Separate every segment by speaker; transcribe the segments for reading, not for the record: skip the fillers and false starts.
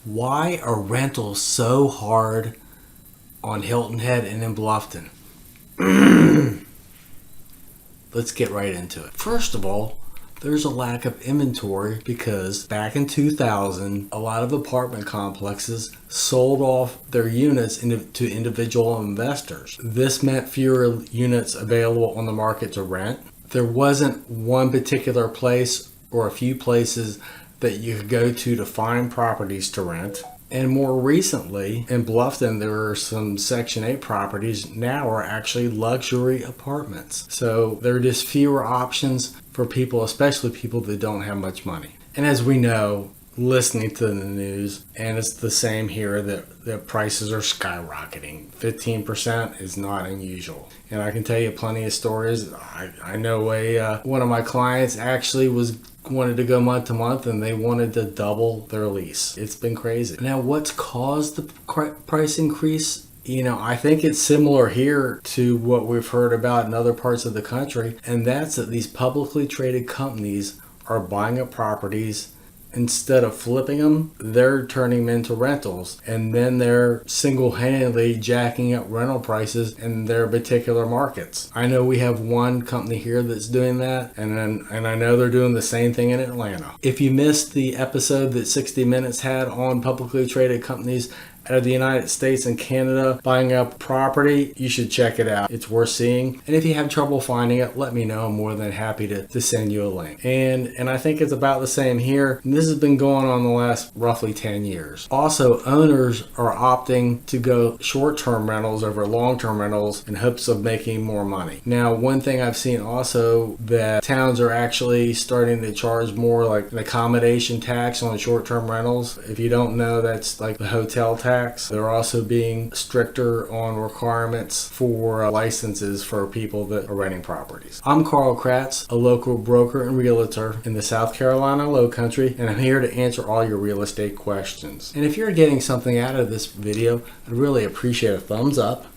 Speaker 1: Why are rentals so hard on Hilton Head and in Bluffton? Let's get right into it. First of all, there's a lack of inventory because back in 2000, a lot of apartment complexes sold off their units to individual investors. This meant fewer units available on the market to rent. There wasn't one particular place or a few places that you could go to find properties to rent. And more recently, in Bluffton, there are some Section 8 properties now are actually luxury apartments. So there are just fewer options for people, especially people that don't have much money. And as we know, listening to the news, and it's the same here, that prices are skyrocketing. 15% is not unusual. And I can tell you plenty of stories. I know one of my clients actually wanted to go month to month, and they wanted to double their lease. It's been crazy. Now, what's caused the price increase? I think it's similar here to what we've heard about in other parts of the country, and that's that these publicly traded companies are buying up properties. Instead of flipping them, they're turning them into rentals, and then they're single-handedly jacking up rental prices in their particular markets. I know we have one company here that's doing that, and I know they're doing the same thing in Atlanta. If you missed the episode that 60 Minutes had on publicly traded companies out of the United States and Canada buying up property, you should check it out. It's worth seeing. And if you have trouble finding it, let me know. I'm more than happy to send you a link. And I think it's about the same here. And this has been going on the last roughly 10 years. Also, owners are opting to go short-term rentals over long-term rentals in hopes of making more money. Now, one thing I've seen also that towns are actually starting to charge more like an accommodation tax on short-term rentals. If you don't know, that's like the hotel tax. They're also being stricter on requirements for licenses for people that are renting properties. I'm Carl Kratz, a local broker and realtor in the South Carolina Lowcountry, and I'm here to answer all your real estate questions. And if you're getting something out of this video, I'd really appreciate a thumbs up.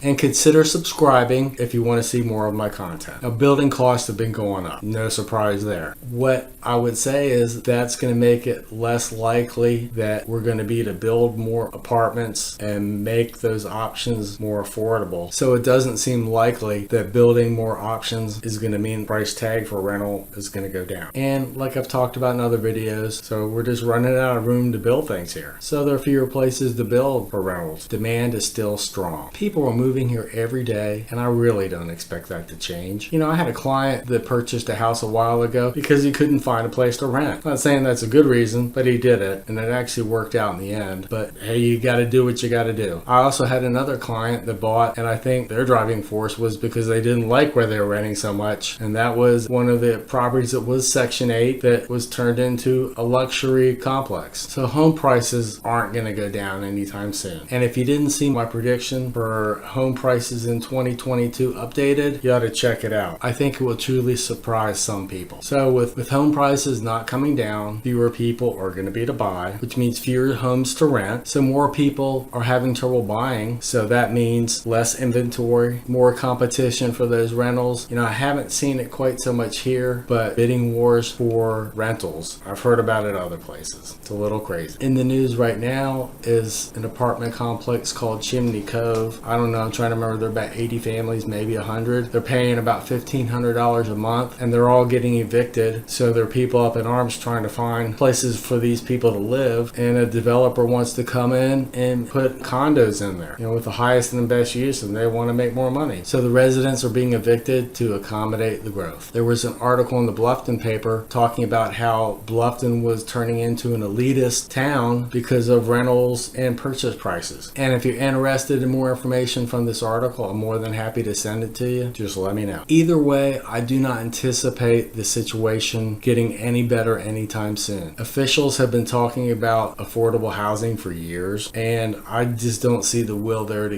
Speaker 1: And consider subscribing if you want to see more of my content. Now, building costs have been going up. No surprise there. What I would say is that's going to make it less likely that we're going to be to build more apartments and make those options more affordable. So it doesn't seem likely that building more options is going to mean the price tag for rental is going to go down. And like I've talked about in other videos, so we're just running out of room to build things here. So there are fewer places to build for rentals. Demand is still strong. People are moving here every day, and I really don't expect that to change. I had a client that purchased a house a while ago because he couldn't find a place to rent. I'm not saying that's a good reason, but he did it, and it actually worked out in the end. But hey, you got to do what you got to do. I also had another client that bought, and I think their driving force was because they didn't like where they were renting so much, and that was one of the properties that was Section 8 that was turned into a luxury complex. So home prices aren't going to go down anytime soon. And if you didn't see my prediction for home prices in 2022 updated, you ought to check it out. I think it will truly surprise some people. So with home prices not coming down, fewer people are going to be to buy, which means fewer homes to rent. So more people are having trouble buying. So that means less inventory, more competition for those rentals. I haven't seen it quite so much here, but bidding wars for rentals, I've heard about it other places. It's a little crazy. In the news right now is an apartment complex called Chimney Cove. I don't know, I'm trying to remember, there are about 80 families, maybe 100. They're paying about $1,500 a month, and they're all getting evicted. So there are people up in arms trying to find places for these people to live, and a developer wants to come in and put condos in there, with the highest and the best use, and they want to make more money. So the residents are being evicted to accommodate the growth. There was an article in the Bluffton paper talking about how Bluffton was turning into an elitist town because of rentals and purchase prices. And if you're interested in more information from this article, I'm more than happy to send it to you. Just let me know. Either way, I do not anticipate the situation getting any better anytime soon. Officials have been talking about affordable housing for years, and I just don't see the will there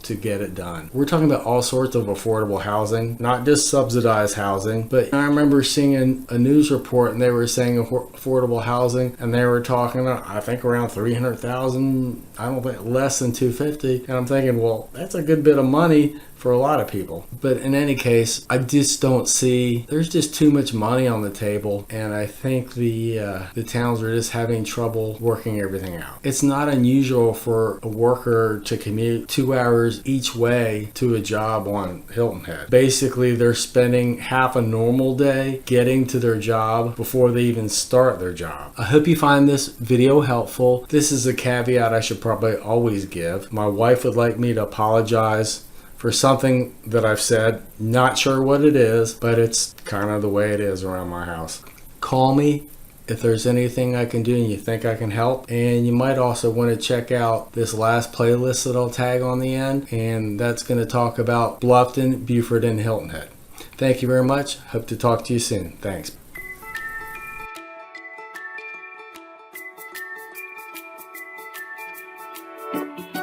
Speaker 1: to get it done. We're talking about all sorts of affordable housing, not just subsidized housing, but I remember seeing a news report and they were saying affordable housing, and they were talking, I think around 300,000, I don't think less than 250. And I'm thinking, well, that's a good bit of money for a lot of people. But in any case, I just don't see, there's just too much money on the table, and I think the towns are just having trouble working everything out. It's not unusual for a worker to commute 2 hours each way to a job on Hilton Head. Basically, they're spending half a normal day getting to their job before they even start their job. I hope you find this video helpful. This is a caveat I should probably always give. My wife would like me to apologize for something that I've said. Not sure what it is, but it's kind of the way it is around my house. Call me if there's anything I can do and you think I can help. And you might also want to check out this last playlist that I'll tag on the end, and that's going to talk about Bluffton, Beaufort, and Hilton Head. Thank you very much. Hope to talk to you soon. Thanks.